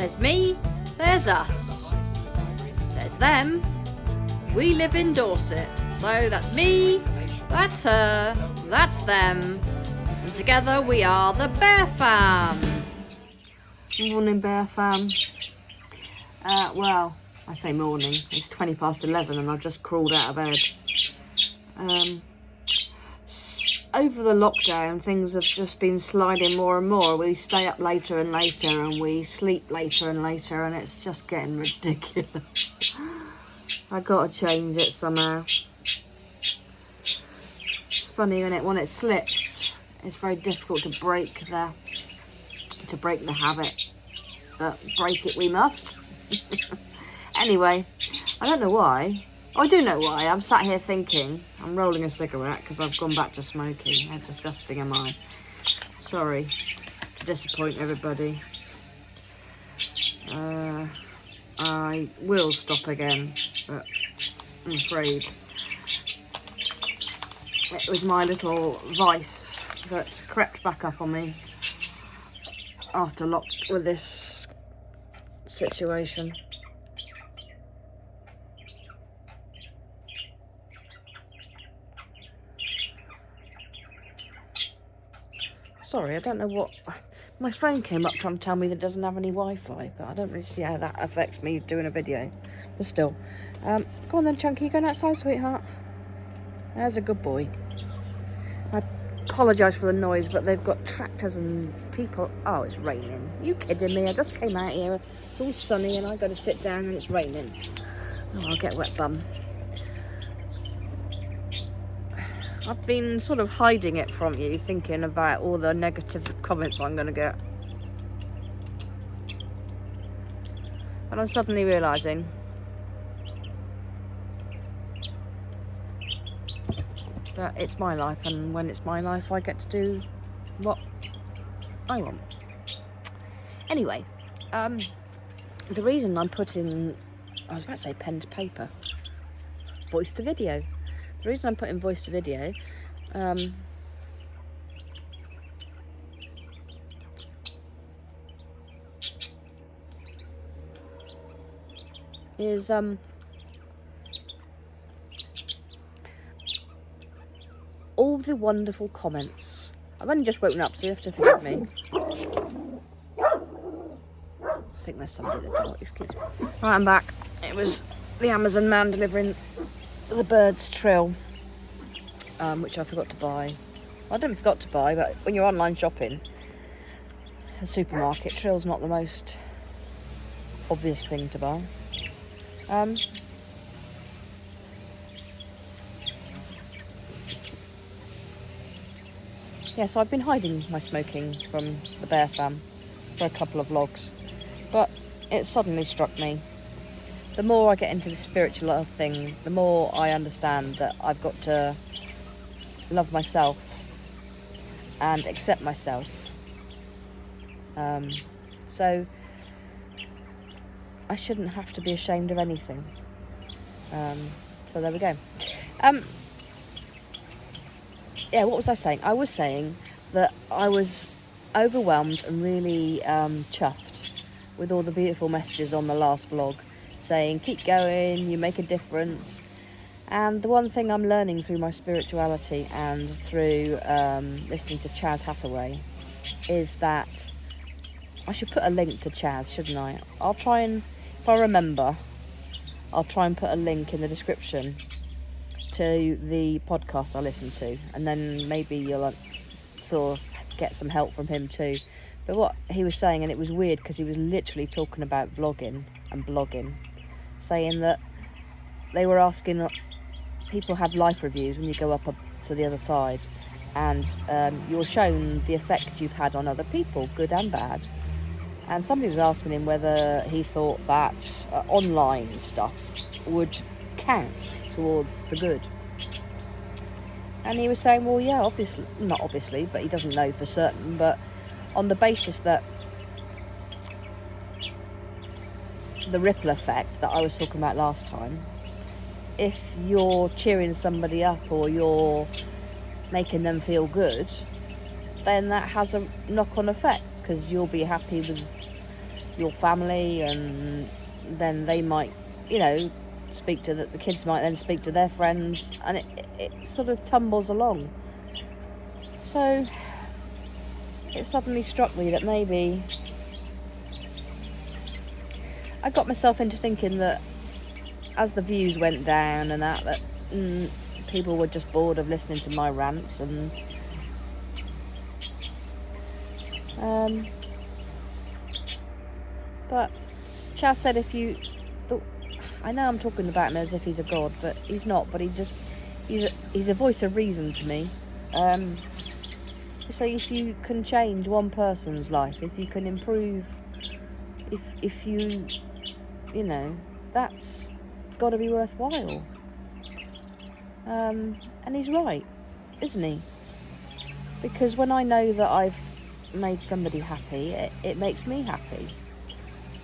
There's me, there's us. There's them. We live in Dorset. So that's me, that's her, that's them. And together we are the Bear Fam. Morning, Bear Fam. Well, I say morning. It's 20 past 11 and I've just crawled out of bed. Over the lockdown, things have just been sliding more and more. We stay up later and later and we sleep later and later, and it's just getting ridiculous. I gotta change it somehow. It's funny, isn't it? When it slips, it's very difficult to break the habit. But break it we must. Anyway, I don't know why. I do know why. I'm sat here thinking. I'm rolling a cigarette because I've gone back to smoking. How disgusting am I? Sorry to disappoint everybody. I will stop again, but I'm afraid it was my little vice that crept back up on me after with this situation. Sorry, I don't know what... My phone came up trying to tell me that it doesn't have any Wi-Fi, but I don't really see how that affects me doing a video. But still. Go on then, Chunky, going outside, sweetheart. There's a good boy. I apologise for the noise, but they've got tractors and people... Oh, it's raining. You kidding me? I just came out here. It's all sunny and I got to sit down and it's raining. Oh, I'll get a wet bum. I've been sort of hiding it from you, thinking about all the negative comments I'm going to get. And I'm suddenly realising that it's my life, and when it's my life, I get to do what I want. Anyway, the reason I'm putting, I was about to say pen to paper, voice to video. The reason I'm putting voice to video is all the wonderful comments. I've only just woken up, so you have to forgive me. I think there's somebody at the door. Excuse me. Right, I'm back. It was the Amazon man delivering the bird's trill, which I forgot to buy. Well, I didn't forgot to buy, but when you're online shopping, a supermarket, trill's not the most obvious thing to buy. Yeah, so I've been hiding my smoking from the Bear Fam for a couple of vlogs, but it suddenly struck me. The more I get into the spiritual thing, the more I understand that I've got to love myself and accept myself. So I shouldn't have to be ashamed of anything. So there we go. Yeah, what was I saying? I was saying that I was overwhelmed and really chuffed with all the beautiful messages on the last vlog, saying keep going, you make a difference. And the one thing I'm learning through my spirituality and through listening to Chaz Hathaway is that I should put a link to Chaz, shouldn't I? I'll try and, if I remember, I'll try and put a link in the description to the podcast I listen to, and then maybe you'll sort of get some help from him too. But what he was saying, and it was weird because he was literally talking about vlogging and blogging, saying that they were asking, people have life reviews when you go up to the other side, and you're shown the effect you've had on other people, good and bad. And somebody was asking him whether he thought that online stuff would count towards the good. And he was saying, well, yeah, obviously, not obviously, but he doesn't know for certain, but on the basis that the ripple effect that I was talking about last time, if you're cheering somebody up or you're making them feel good, then that has a knock-on effect, because you'll be happy with your family, and then they might, speak to the kids might then speak to their friends, and it sort of tumbles along. So it suddenly struck me that maybe I got myself into thinking that as the views went down and that people were just bored of listening to my rants, and but Chaz said I know I'm talking about him as if he's a god, but he's not, but he's a voice of reason to me. So if you can change one person's life, if you can improve, if you that's got to be worthwhile. And he's right, isn't he? Because when I know that I've made somebody happy, it makes me happy.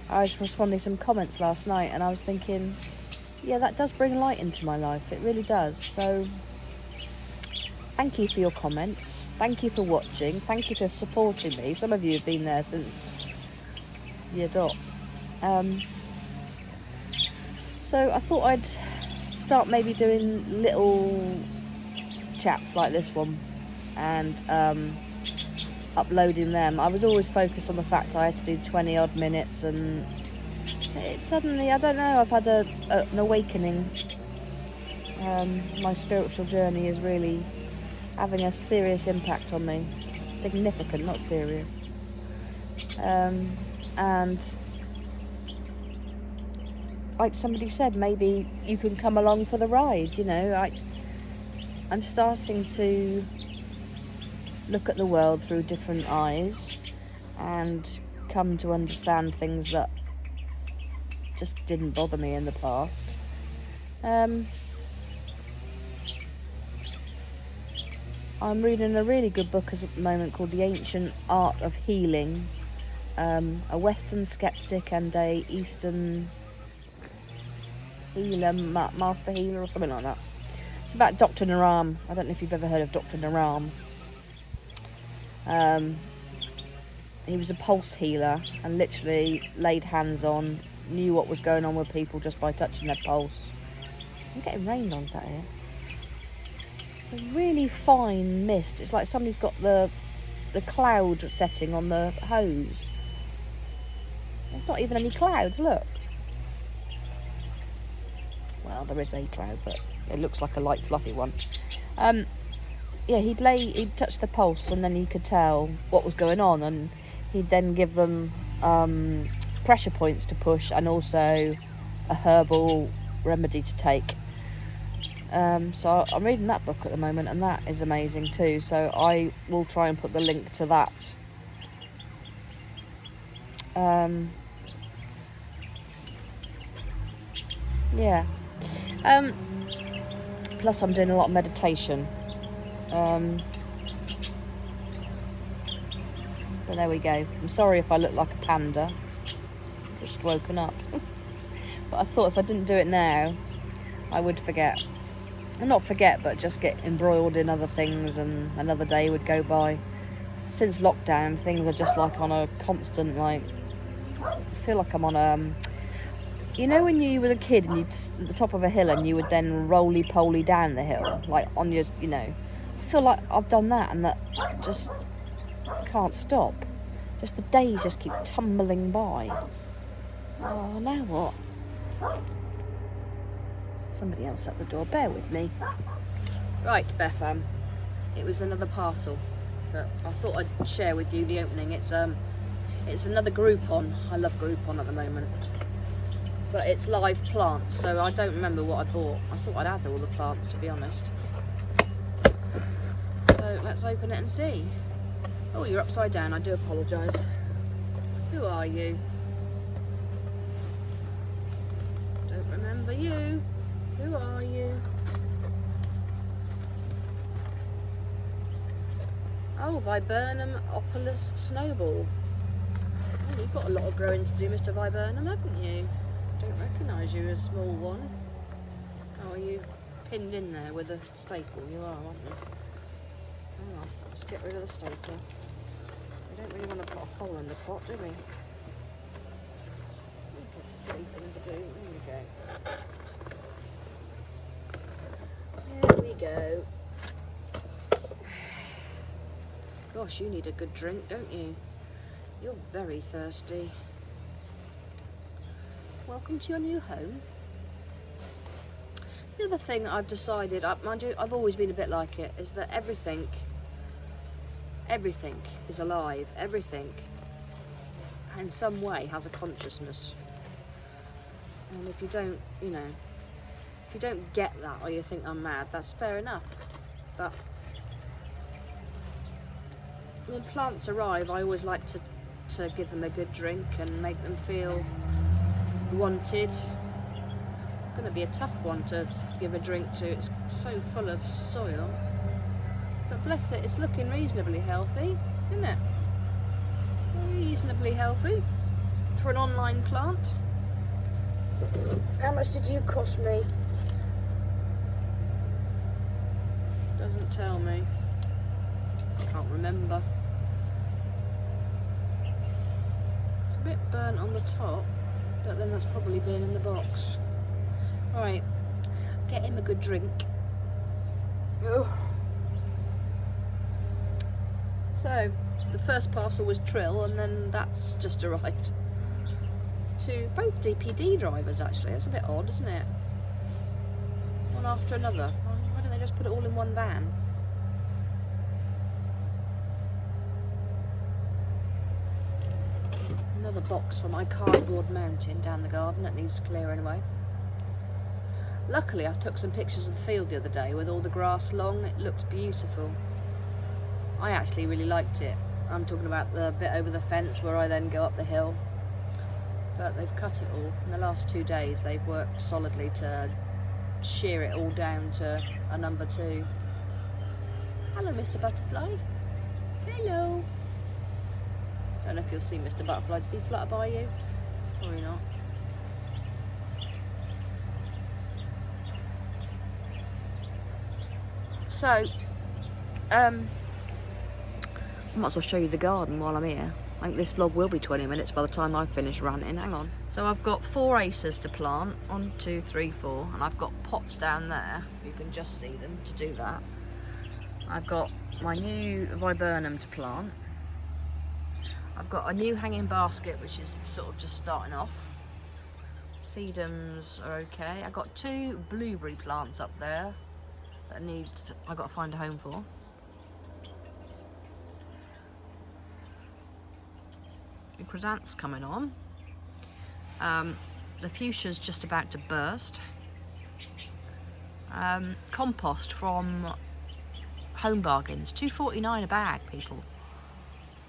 I was responding to some comments last night, and I was thinking, yeah, that does bring light into my life. It really does. So thank you for your comments. Thank you for watching. Thank you for supporting me. Some of you have been there since year dot. So I thought I'd start maybe doing little chats like this one and uploading them. I was always focused on the fact I had to do 20 odd minutes, and it suddenly, I don't know, I've had an awakening. My spiritual journey is really having a serious impact on me. Significant, not serious. And like somebody said, maybe you can come along for the ride. I'm starting to look at the world through different eyes and come to understand things that just didn't bother me in the past. I'm reading a really good book at the moment called The Ancient Art of Healing. A Western skeptic and a Eastern healer, master healer or something like that. It's about Dr. Naram. I don't know if you've ever heard of Dr. Naram. He was a pulse healer and literally laid hands on, knew what was going on with people just by touching their pulse. I'm getting rained on sat here. It's a really fine mist. It's like somebody's got the cloud setting on the hose. There's not even any clouds, look. Well, there is a cloud, but it looks like a light fluffy one. He'd touch the pulse, and then he could tell what was going on, and he'd then give them pressure points to push and also a herbal remedy to take. So I'm reading that book at the moment, and that is amazing too. So I will try and put the link to that. Plus I'm doing a lot of meditation. But there we go. I'm sorry if I look like a panda. Just woken up. But I thought if I didn't do it now, I would forget. Well, not forget, but just get embroiled in other things, and another day would go by. Since lockdown, things are just like on a constant, I feel like I'm on a... when you were a kid and you'd at the top of a hill and you would then roly-poly down the hill, like on your, I feel like I've done that, and that just can't stop. Just the days just keep tumbling by. Oh, now what? Somebody else at the door. Bear with me. Right, Betham. It was another parcel, but I thought I'd share with you the opening. It's another Groupon. I love Groupon at the moment. But it's live plants, so I don't remember what I bought. I thought I'd add all the plants, to be honest. So let's open it and see. Oh, you're upside down. I do apologise. Who are you? Don't remember you. Who are you? Oh, Viburnum opulus snowball. Oh, you've got a lot of growing to do, Mr. Viburnum, haven't you? Don't recognise you as a small one. Oh, are you pinned in there with a staple? You are, aren't you? Oh, let's get rid of the stapler. We don't really want to put a hole in the pot, do we? to do. There we go. Gosh, you need a good drink, don't you? You're very thirsty. Welcome to your new home. The other thing I've decided, mind you, I've always been a bit like it, is that everything is alive. Everything, in some way, has a consciousness. And if you don't, if you don't get that, or you think I'm mad, that's fair enough. But when plants arrive, I always like to give them a good drink and make them feel wanted. It's going to be a tough one to give a drink to. It's so full of soil. But bless it, it's looking reasonably healthy, isn't it? Reasonably healthy for an online plant. How much did you cost me? Doesn't tell me. Can't remember. It's a bit burnt on the top, but then that's probably been in the box. Right, get him a good drink. Ugh. So, the first parcel was Trill, and then that's just arrived. To both DPD drivers, actually. That's a bit odd, isn't it? One after another. Why don't they just put it all in one van? Another box for my cardboard mountain down the garden that needs clearing away. Luckily, I took some pictures of the field the other day with all the grass long. It looked beautiful. I actually really liked it. I'm talking about the bit over the fence where I then go up the hill. But they've cut it all. In the last 2 days, they've worked solidly to shear it all down to a number 2. Hello, Mr. Butterfly. Hello. Don't know if you'll see Mr. Butterfly. Did he flutter by you? Probably not. So, I might as well show you the garden while I'm here. I think this vlog will be 20 minutes by the time I've finished ranting. Hang on. So I've got 4 acers to plant. 1, 2, 3, 4. And I've got pots down there. You can just see them to do that. I've got my new viburnum to plant. I've got a new hanging basket, which is sort of just starting off. Sedums are okay. I've got 2 blueberry plants up there that I've got to find a home for. The chrysanthemum's coming on. The fuchsia's just about to burst. Compost from Home Bargains, £2.49 a bag, people.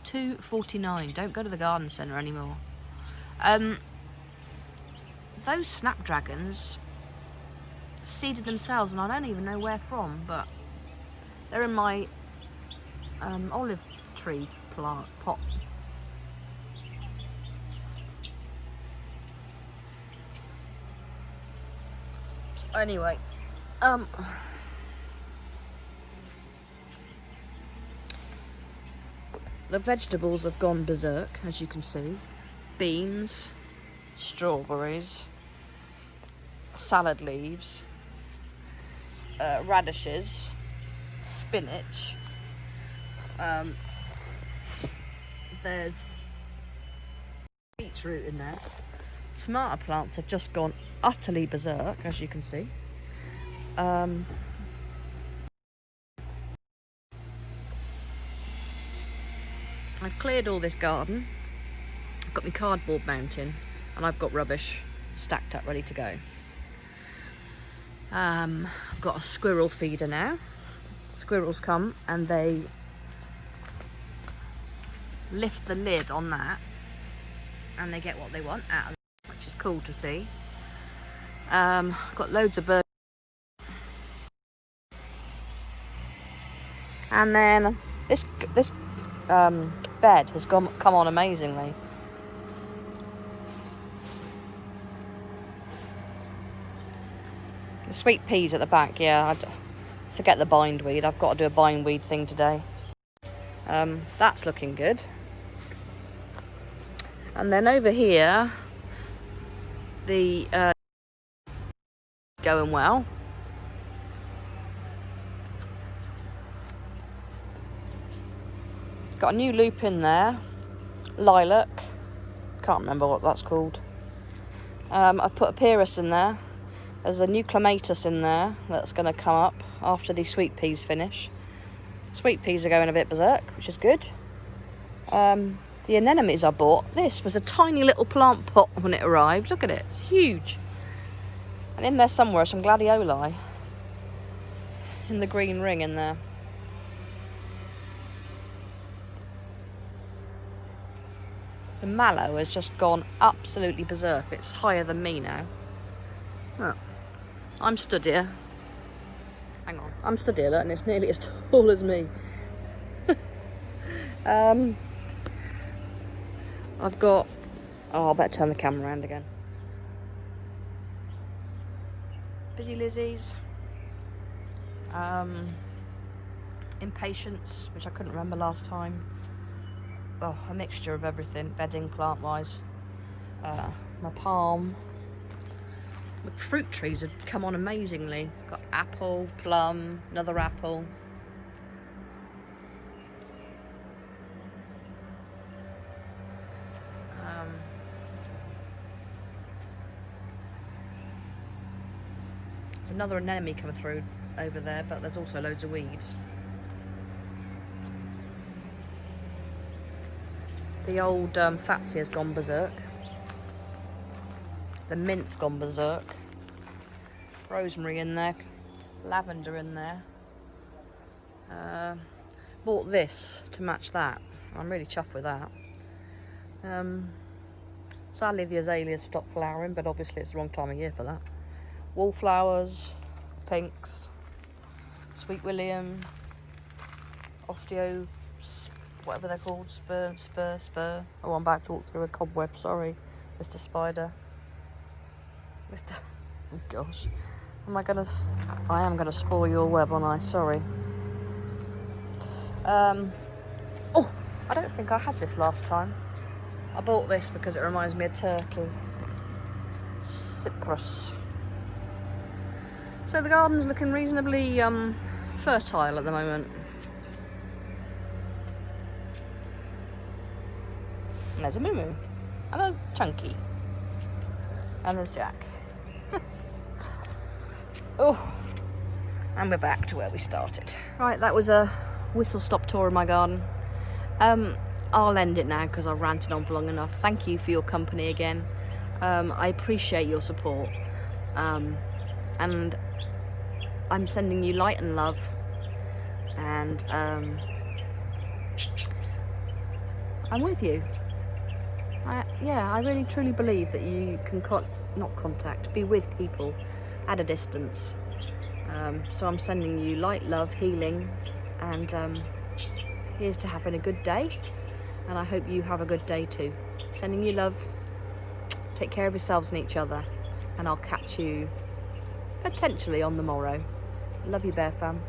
£2.49. Don't go to the garden centre anymore. Those snapdragons seeded themselves, and I don't even know where from, but they're in my olive tree plant pot. Anyway, the vegetables have gone berserk, as you can see. Beans, strawberries, salad leaves, radishes, spinach. There's beetroot in there. Tomato plants have just gone utterly berserk, as you can see. I've cleared all this garden. I've got my cardboard mountain, and I've got rubbish stacked up ready to go. I've got a squirrel feeder now. Squirrels come and they lift the lid on that, and they get what they want out of it, which is cool to see. I've got loads of birds. And then this bed has come on amazingly. The sweet peas at the back, yeah. Forget the bindweed. I've got to do a bindweed thing today. That's looking good. And then over here, the going well. Got a new loop in there, lilac, can't remember what that's called. I've put a Pyrrhus in there. There's a new clematis in there that's going to come up after the sweet peas finish. Sweet peas are going a bit berserk, which is good. The anemones I bought, this was a tiny little plant pot when it arrived. Look at it, it's huge. And in there somewhere some gladioli in the green ring in there. The mallow has just gone absolutely berserk. It's higher than me now. Look, I'm stood here. Hang on, I'm stood here, look, and it's nearly as tall as me. I've got... Oh, I better turn the camera around again. Busy Lizzies. Impatience, which I couldn't remember last time. Oh, a mixture of everything, bedding plant-wise. My palm. The fruit trees have come on amazingly. Got apple, plum, another apple. There's another anemone coming through over there, but there's also loads of weeds. The old Fatsia's gone berserk. The mint's gone berserk. Rosemary in there. Lavender in there. Bought this to match that. I'm really chuffed with that. Sadly the azaleas stopped flowering, but obviously it's the wrong time of year for that. Wallflowers, pinks, Sweet William, osteo, whatever they're called, spur. Oh, I'm about to walk through a cobweb, sorry, Mr. Spider. Oh gosh, I am gonna spoil your web, aren't I? Sorry. Oh, I don't think I had this last time. I bought this because it reminds me of Turkey. Cyprus. So the garden's looking reasonably fertile at the moment. And there's a Moo and a Chunky. And there's Jack. Oh, and we're back to where we started. Right, that was a whistle-stop tour of my garden. I'll end it now because I've ranted on for long enough. Thank you for your company again. I appreciate your support. And I'm sending you light and love. And I'm with you. I really truly believe that you can be with people at a distance. So I'm sending you light, love, healing, and here's to having a good day. And I hope you have a good day too. Sending you love. Take care of yourselves and each other. And I'll catch you potentially on the morrow. Love you, Bear Fam.